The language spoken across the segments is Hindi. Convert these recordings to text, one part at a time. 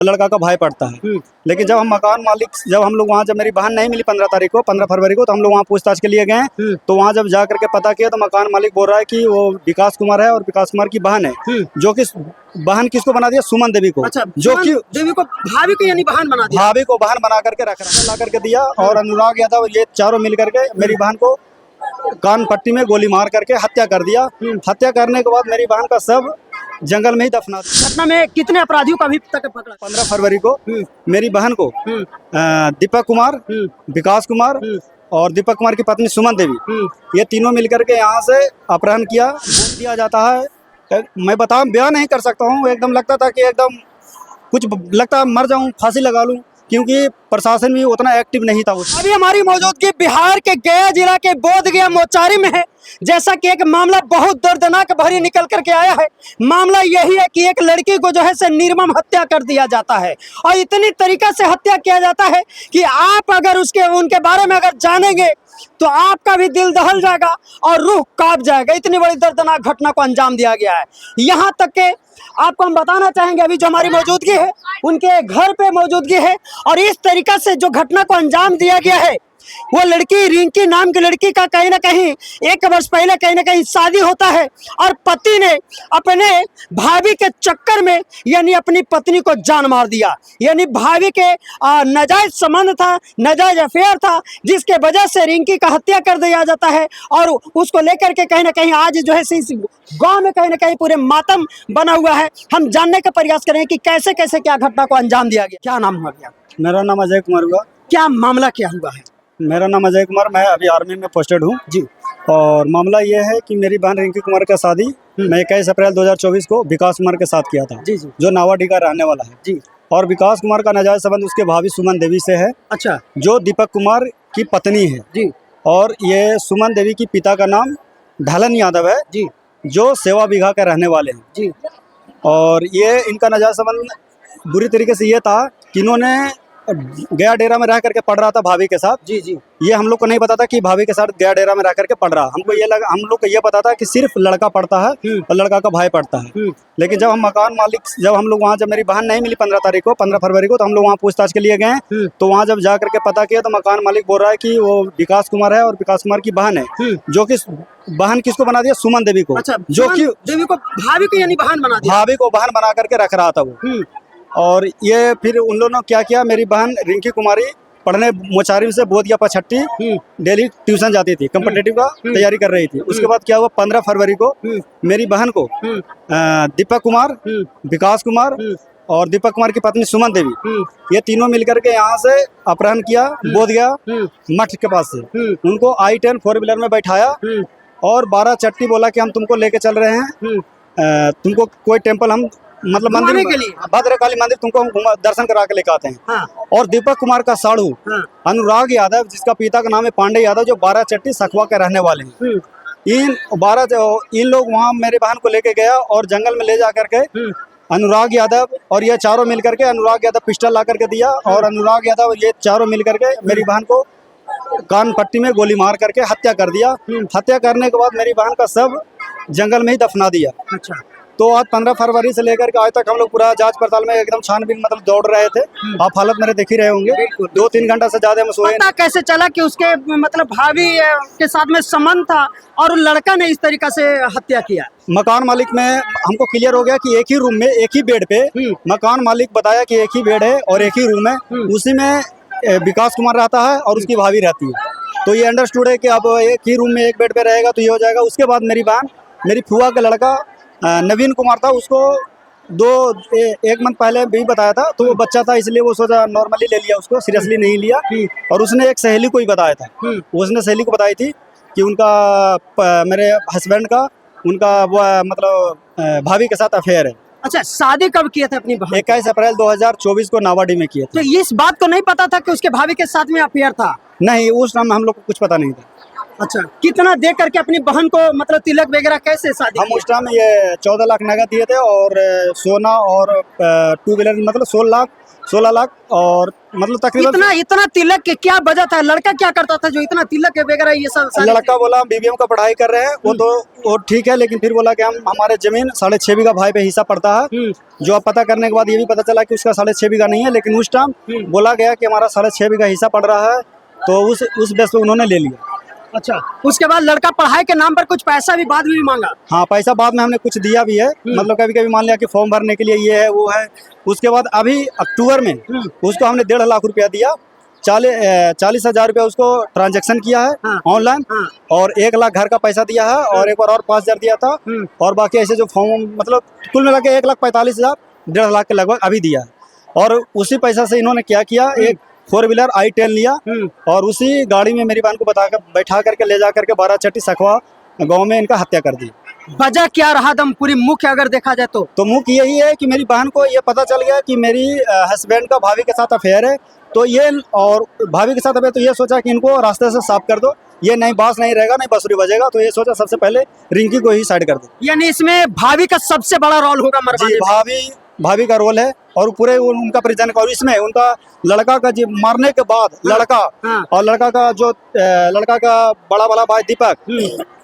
लड़का का भाई पड़ता है। लेकिन जब हम मकान मालिक, जब हम लोग वहाँ, जब मेरी बहन नहीं मिली 15 तारीख को, 15 फरवरी को, तो हम लोग वहाँ पूछताछ के लिए गए। तो वहाँ जब जा करके पता किया तो मकान मालिक बोल रहा है कि वो विकास कुमार है और विकास कुमार की बहन है, जो कि बहन किसको बना दिया, सुमन देवी को। अच्छा, जो कि देवी को भाभी को यानी बहन बना दिया। भाभी को बहन बना करके ला करके दिया। और अनुराग यादव, ये चारों मिल करके मेरी बहन को कान पट्टी में गोली मार करके हत्या कर दिया। हत्या करने के बाद मेरी बहन का शव जंगल में ही दफना दिया। घटना में कितने अपराधियों का अभी तक पकड़ा? 15 फरवरी को मेरी बहन को दीपक कुमार, विकास कुमार और दीपक कुमार की पत्नी सुमन देवी, ये तीनों मिलकर के यहाँ से अपहरण किया। वोट दिया जाता है, मैं बयान नहीं कर सकता हूँ। एकदम लगता था कि एकदम कुछ लगता मर जाऊँ, फांसी लगा लूँ, क्योंकि प्रशासन भी उतना एक्टिव नहीं था। अभी हमारी मौजूदगी बिहार के गया जिला के बोधगया मोचारी में है। जैसा कि एक मामला बहुत दर्दनाक भरी निकल करके आया है। मामला यही है कि एक लड़की को जो है से निर्मम हत्या कर दिया जाता है और इतनी तरीका से हत्या किया जाता है कि आप अगर उनके बारे में अगर जानेंगे तो आपका भी दिल दहल जाएगा और रूह कांप जाएगा। इतनी बड़ी दर्दनाक घटना को अंजाम दिया गया है। यहाँ तक के आपको हम बताना चाहेंगे, अभी जो हमारी मौजूदगी है उनके घर पे मौजूदगी है और इस तरीका से जो घटना को अंजाम दिया गया है, वो लड़की रिंकी नाम की लड़की का कहीं ना कहीं 1 वर्ष पहले कहीं ना कहीं शादी होता है और पति ने अपने भाभी के चक्कर में यानी अपनी पत्नी को जान मार दिया। यानी भाभी के नाजायज संबंध था, नाजायज अफेयर था, जिसके वजह से रिंकी का हत्या कर दिया जाता है और उसको लेकर के कहीं ना कहीं आज जो है इस गाँव में कहीं ना कहीं पूरे मातम बना हुआ है। हम जानने का प्रयास करें कि कैसे कैसे क्या घटना को अंजाम दिया गया। क्या नाम हुआ गया? मेरा नाम अजय कुमार हुआ। क्या मामला क्या हुआ है? मेरा नाम अजय कुमार, मैं अभी आर्मी में पोस्टेड हूँ जी। और मामला ये है कि मेरी बहन रिंकी कुमार का शादी मैं 21 अप्रैल 2024 को विकास कुमार के साथ किया था। जी जी। जो नावाडी का रहने वाला है। जी। और विकास कुमार का नाजायज संबंध उसके भाभी सुमन देवी से है। अच्छा। जो दीपक कुमार की पत्नी है। जी। और ये सुमन देवी की पिता का नाम ढलन यादव है। जी। जो सेवा बीघा के रहने वाले हैं। जी। और ये इनका नाजायज संबंध बुरी तरीके से ये था कि इन्होंने गया डेरा में रह करके पढ़ रहा था भाभी के साथ। जी जी। ये हम लोग को नहीं पता था कि भाभी के साथ गया डेरा में रह करके पढ़ रहा। हमको ये लगा, हम लोग को ये पता था कि सिर्फ लड़का पढ़ता है और लड़का का भाई पढ़ता है। लेकिन जब हम मकान मालिक, जब हम लोग वहाँ, जब मेरी बहन नहीं मिली 15 तारीख को, 15 फरवरी को, तो हम लोग वहाँ पूछताछ के लिए गए। तो वहाँ जब जा करके पता किया तो मकान मालिक बोल रहा है कि वो विकास कुमार है और विकास कुमार की बहन है, जो कि बहन किसको बना दिया, सुमन देवी को। अच्छा, जो कि देवी को भाभी को यानी बहन बना दिया। भाभी को बहन बना करके रख रहा था वो। और ये फिर उन लोगों ने क्या किया, मेरी बहन रिंकी कुमारी पढ़ने मोचारी से बोधगया पछट्टी डेली ट्यूशन जाती थी, कॉम्पिटिटिव का तैयारी कर रही थी। उसके बाद क्या हुआ, 15 फरवरी को मेरी बहन को दीपक कुमार, विकास कुमार और दीपक कुमार की पत्नी सुमन देवी, ये तीनों मिलकर के यहाँ से अपहरण किया बोधगया मठ के पास से। उनको I-10 4 व्हीलर में बैठाया और 12 चट्टी बोला कि हम तुमको लेके चल रहे हैं, तुमको कोई टेम्पल हम मतलब मंदिर के लिए, भद्रकाली मंदिर तुमको हम दर्शन करा के लेके आते हैं। हाँ। और दीपक कुमार का साड़ू अनुराग यादव, जिसका पिता का नाम है पांडे यादव, जो 12 चट्टी सखवा के रहने वाले हैं, इन लोग वहाँ मेरे बहन को लेके गया और जंगल में ले जा करके अनुराग यादव और ये चारों मिल करके, अनुराग यादव पिस्टल ला करके दिया और अनुराग यादव ये चारों मिल करके मेरी बहन को कान पट्टी में गोली मार करके हत्या कर दिया। हत्या करने के बाद मेरी बहन का शव जंगल में ही दफना दिया। अच्छा। तो आज 15 फरवरी से लेकर के आज तक हम लोग पूरा जांच पड़ताल में एकदम छानबीन मतलब दौड़ रहे थे। आप हालत मेरे देख ही रहे होंगे। 2-3 घंटा से ज्यादा हम सोए। पता कैसे चला कि उसके मतलब भाभी के साथ में संबंध था और लड़का ने इस तरीका से हत्या किया? मकान मालिक में हमको क्लियर हो गया कि एक ही रूम में एक ही बेड पे, मकान मालिक बताया कि एक ही बेड है और एक ही रूम है, उसी में विकास कुमार रहता है और उसकी भाभी रहती है। तो ये अंडरस्टूड है कि अब एक ही रूम में एक बेड पे रहेगा तो ये हो जाएगा। उसके बाद मेरी बहन, मेरी फुआ का लड़का नवीन कुमार था, उसको 1 मंथ पहले भी बताया था, तो वो बच्चा था इसलिए वो सोचा नॉर्मली ले लिया, उसको सीरियसली नहीं लिया। और उसने एक सहेली को ही बताया था, उसने सहेली को बताई थी कि उनका मेरे हस्बैंड का उनका वो मतलब भाभी के साथ अफेयर है। अच्छा, शादी कब किया था अपनी बहन? 21 अप्रैल 2024 को नावाडी में किया था। तो इस बात को नहीं पता था कि उसके भाभी के साथ में अफेयर था? नहीं, उस टाइम हम लोग को कुछ पता नहीं था। अच्छा, कितना दे करके अपनी बहन को मतलब तिलक वगैरह कैसे शादी हम किए? उस टाइम ये 14 लाख नगद दिए थे और सोना और टू व्हीलर मतलब 16 लाख और मतलब तकरीबन इतना इतना तिलक के क्या वजह था? लड़का क्या करता था जो इतना तिलक वगैरह ये सब सारी लड़का बोला बीबीएम का पढ़ाई कर रहे हैं वो तो वो ठीक है, लेकिन फिर बोला कि हम हमारे जमीन 6.5 बीघा भाई पे हिस्सा पड़ता है, जो अब पता करने के बाद ये भी पता चला कि उसका 6.5 बीघा नहीं है, लेकिन उस टाइम बोला गया कि हमारा 6.5 बीघा हिस्सा पड़ रहा है, तो उस बेस पे उन्होंने ले लिया। अच्छा, उसके बाद लड़का पढ़ाई के नाम पर कुछ पैसा भी बाद में भी मांगा? हाँ, पैसा बाद में हमने कुछ दिया भी है, मतलब कभी कभी मान लिया कि फॉर्म भरने के लिए ये है वो है। उसके बाद अभी अक्टूबर में उसको हमने 1.5 लाख रुपया दिया, 40,000 रुपया उसको ट्रांजैक्शन किया है ऑनलाइन, और 1 लाख घर का पैसा दिया है और एक बार और 5,000 दिया था, और बाकी ऐसे जो फॉर्म मतलब कुल मिला के 1,45,000 1.5 लाख के लगभग अभी दिया है। और उसी पैसा से इन्होंने क्या किया, एक 4 व्हीलर i10 लिया और उसी गाड़ी में मेरी बहन को बैठा करके ले जा करके 12 चट्टी सखवा गांव में इनका हत्या कर दी। वजह क्या रहा दम पूरी मुख्य अगर देखा जाए तो मुख्य यही है कि मेरी बहन को ये पता चल गया कि मेरी हस्बैंड का भाभी के साथ अफेयर है, तो ये और भाभी के साथ अफेयर, तो ये सोचा कि इनको रास्ते से साफ कर दो, ये नहीं बांस नहीं रहेगा नहीं बांसुरी बजेगा, तो ये सोचा सबसे पहले रिंकी को ही साइड कर दो। यानी इसमें भाभी का सबसे बड़ा रोल होगा मरवाने में? भाभी का रोल है और पूरे उनका परिजन का, और इसमें उनका लड़का का जी मारने के बाद लड़का और लड़का का जो लड़का का बड़ा वाला भाई दीपक,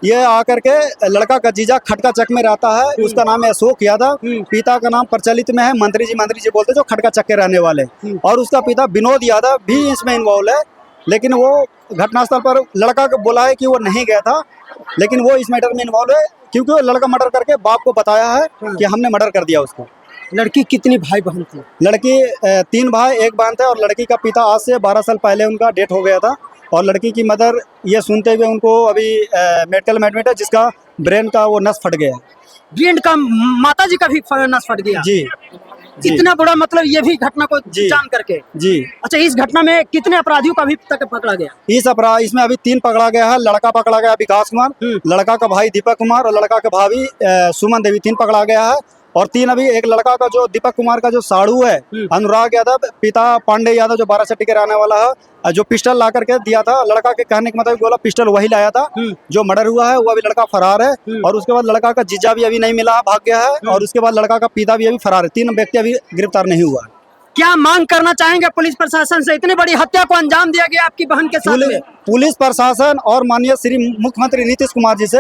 ये आकर के लड़का का जीजा खटका चक में रहता है, उसका नाम है अशोक यादव, पिता का नाम प्रचलित में है मंत्री जी बोलते जो खटका चक के रहने वाले, और उसका पिता विनोद यादव भी इसमें इन्वॉल्व है, लेकिन वो घटनास्थल पर लड़का को बोला है कि वो नहीं गया था, लेकिन वो इस मैटर में इन्वॉल्व है क्योंकि वो लड़का मर्डर करके बाप को बताया है कि हमने मर्डर कर दिया उसको। लड़की कितनी भाई बहन थी? लड़की 3 भाई 1 बहन थे, और लड़की का पिता आज से 12 साल पहले उनका डेथ हो गया था, और लड़की की मदर ये सुनते हुए उनको अभी मेडिकल में एडमिट है, जिसका ब्रेन का वो नस फट गया है। ब्रेन का माता जी का भी नस फट गया? जी। इतना बड़ा मतलब ये भी घटना को जान करके? जी। अच्छा, इस घटना में कितने अपराधियों का अभी तक पकड़ा गया? इसमें अभी 3 पकड़ा गया है। लड़का पकड़ा गया विकास कुमार, लड़का का भाई दीपक कुमार और लड़का का भाभी सुमन देवी, 3 पकड़ा गया है, और 3 अभी एक लड़का का जो दीपक कुमार का जो साड़ू है अनुराग यादव, पिता पांडे यादव जो 12 चट्टी के रहने वाला है, जो पिस्टल ला करके दिया था, लड़का के कहने के मतलब बोला पिस्टल वही लाया था, जो मर्डर हुआ है वो अभी लड़का फरार है, और उसके बाद लड़का का जीजा भी अभी नहीं मिला, भाग गया है, और उसके बाद लड़का का पिता भी अभी फरार है। 3 व्यक्ति अभी गिरफ्तार नहीं हुआ है। क्या मांग करना चाहेंगे पुलिस प्रशासन से? इतनी बड़ी हत्या को अंजाम दिया गया आपकी बहन के साथ में। पुलिस प्रशासन और माननीय श्री मुख्यमंत्री नीतीश कुमार जी से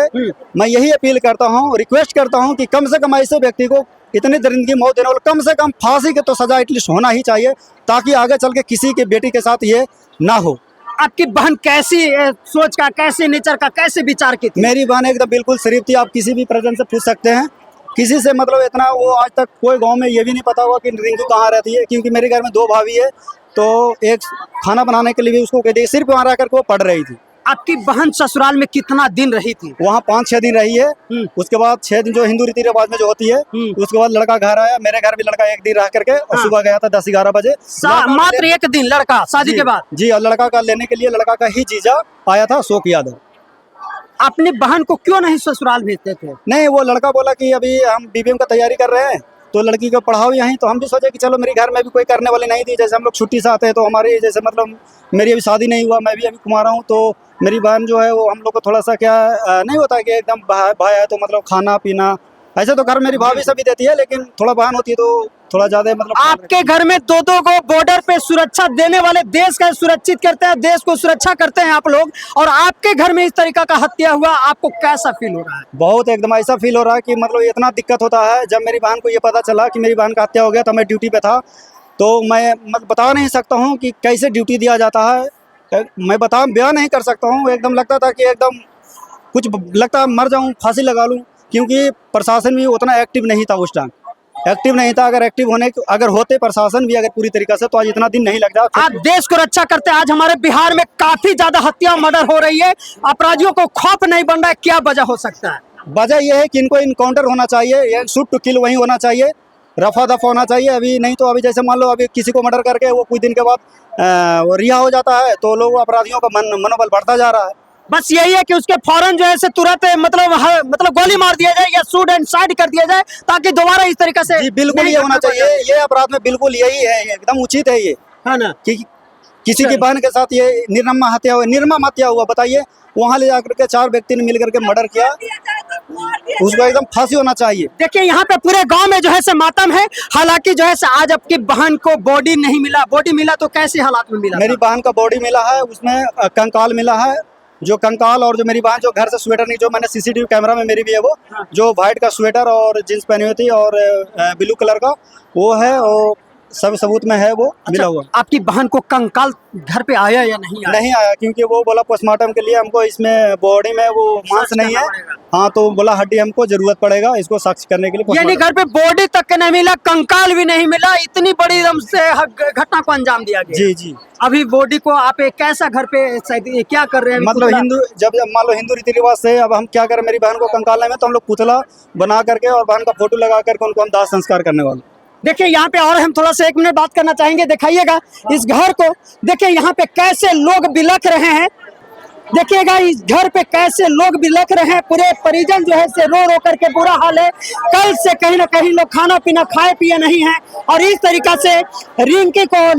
मैं यही अपील करता हूँ, रिक्वेस्ट करता हूँ कि कम से कम ऐसे व्यक्ति को इतनी दरिंदगी मौत देने वाले कम से कम फांसी की तो सजा एटलीस्ट होना ही चाहिए, ताकि आगे चल के किसी की बेटी के साथ ये ना हो। आपकी बहन कैसी सोच का, कैसे नेचर का, कैसे विचार की थी? मेरी बहन एकदम बिल्कुल शरीफ थी। आप किसी भी पर्सन से पूछ सकते हैं, किसी से मतलब इतना वो आज तक कोई गांव में ये भी नहीं पता हुआ कि रिंकू कहाँ रहती है, क्योंकि मेरे घर में 2 भाभी है, तो एक खाना बनाने के लिए भी उसको कहती है, सिर्फ वहाँ रह कर वो पढ़ रही थी। आपकी बहन ससुराल में कितना दिन रही थी? वहाँ 5-6 दिन रही है, उसके बाद 6 दिन जो हिंदू रीति रिवाज में जो होती है, उसके बाद लड़का घर आया, मेरे घर भी लड़का 1 दिन रह करके और सुबह गया था 10-11 बजे। मात्र 1 दिन लड़का शादी के बाद? जी, और लड़का का लेने के लिए लड़का का ही जीजा आया था अशोक यादव। अपनी बहन को क्यों नहीं ससुराल भेजते थे? नहीं, वो लड़का बोला कि अभी हम बीबीएम का तैयारी कर रहे हैं, तो लड़की को पढ़ाओ यहीं, तो हम भी सोचे कि चलो मेरे घर में भी कोई करने वाली नहीं थी, जैसे हम लोग छुट्टी से आते हैं, तो हमारी जैसे मतलब मेरी अभी शादी नहीं हुआ, मैं भी अभी कुमारा हूँ, तो मेरी बहन जो है वो हम लोग को थोड़ा सा क्या नहीं होता कि एकदम भाई है तो मतलब खाना पीना ऐसे तो घर मेरी भाभी सभी देती है, लेकिन थोड़ा बहन होती है तो थोड़ा ज्यादा मतलब। आपके घर में 2-2 को बॉर्डर पे सुरक्षा देने वाले, देश का सुरक्षित करते हैं, देश को सुरक्षा करते हैं आप लोग, और आपके घर में इस तरीका का हत्या हुआ, आपको कैसा फील हो रहा है? बहुत एकदम ऐसा फील हो रहा है कि मतलब इतना दिक्कत होता है। जब मेरी बहन को ये पता चला कि मेरी बहन का हत्या हो गया, तो मैं ड्यूटी पे था, तो मैं बता नहीं सकता हूँ कि कैसे ड्यूटी दिया जाता है, मैं बयान नहीं कर सकता हूँ। एकदम लगता था कि एकदम कुछ लगता मर जाऊँ, फांसी लगा लूँ, क्योंकि प्रशासन भी उतना एक्टिव नहीं था उस टाइम, एक्टिव नहीं था। अगर होते प्रशासन भी अगर पूरी तरीके से, तो आज इतना दिन नहीं लगता। आप देश को रक्षा करते हैं। आज हमारे बिहार में काफी ज्यादा हत्या मर्डर हो रही है, अपराधियों को खौफ नहीं बन रहा है, क्या वजह हो सकता है? वजह यह है कि इनको इनकाउंटर होना चाहिए, ये शूट टू किल वही होना चाहिए, रफा दफा होना चाहिए। अभी नहीं तो अभी जैसे मान लो अभी किसी को मर्डर करके वो कुछ दिन के बाद वो रिहा हो जाता है, तो लोग अपराधियों का मनोबल बढ़ता जा रहा है। बस यही है कि उसके फौरन जो है से तुरंत मतलब गोली मार दिया जाए या शूट एंड साइड कर दिया जाए, ताकि दोबारा इस तरीके से। जी बिल्कुल ये होना चाहिए, ये अपराध में बिल्कुल यही है, एकदम उचित है ये, है ना? किसी की बहन के साथ ये निर्मम हत्या हुआ, बताइए। वहाँ ले जाकर के 4 व्यक्ति ने मिल करके मर्डर किया, उसको एकदम फांसी होना चाहिए। देखिए यहाँ पे पूरे गांव में जो है से मातम है। हालांकि जो है से आज आपकी बहन को बॉडी नहीं मिला, बॉडी मिला तो कैसे हालात में मिला? मेरी बहन का बॉडी मिला है, उसमें कंकाल मिला है। जो कंकाल और जो मेरी बहन जो घर से स्वेटर नहीं, जो मैंने सीसीटीवी कैमरा में मेरी भी है वो, जो व्हाइट का स्वेटर और जींस पहनी हुई थी और ब्लू कलर का वो है, और सब सबूत में है वो मिला हुआ। आपकी बहन को कंकाल घर पे आया या नहीं आया? नहीं आया, क्योंकि वो बोला पोस्टमार्टम के लिए हमको इसमें बॉडी में वो मांस नहीं है। हाँ, तो बोला हड्डी हमको जरूरत पड़ेगा इसको साक्ष्य करने के लिए। यानी घर पे बॉडी तक नहीं मिला, कंकाल भी नहीं मिला, इतनी बड़ी एकदम से घटना को अंजाम दिया गया। जी जी। अभी बॉडी को आप एक कैसा घर पे क्या कर रहे हैं? मतलब हिंदू जब मान लो हिंदू रीति रिवाज से अब हम क्या करें, मेरी बहन को कंकाल नहीं में तो हम लोग पुतला बना करके और बहन का फोटो लगा करके उनको हम दाह संस्कार करने वाले। देखिए यहाँ पे और हम थोड़ा सा 1 मिनट बात करना चाहेंगे। दिखाइएगा इस घर को, देखिए यहाँ पे कैसे लोग बिलख रहे हैं। देखिएगा इस घर पे कैसे लोग बिलख रहे हैं, पूरे परिजन जो है से रो रो करके बुरा हाल है। कल से कहीं ना कहीं लोग खाना पीना खाए पिए नहीं है और इस तरीका से रिंकी को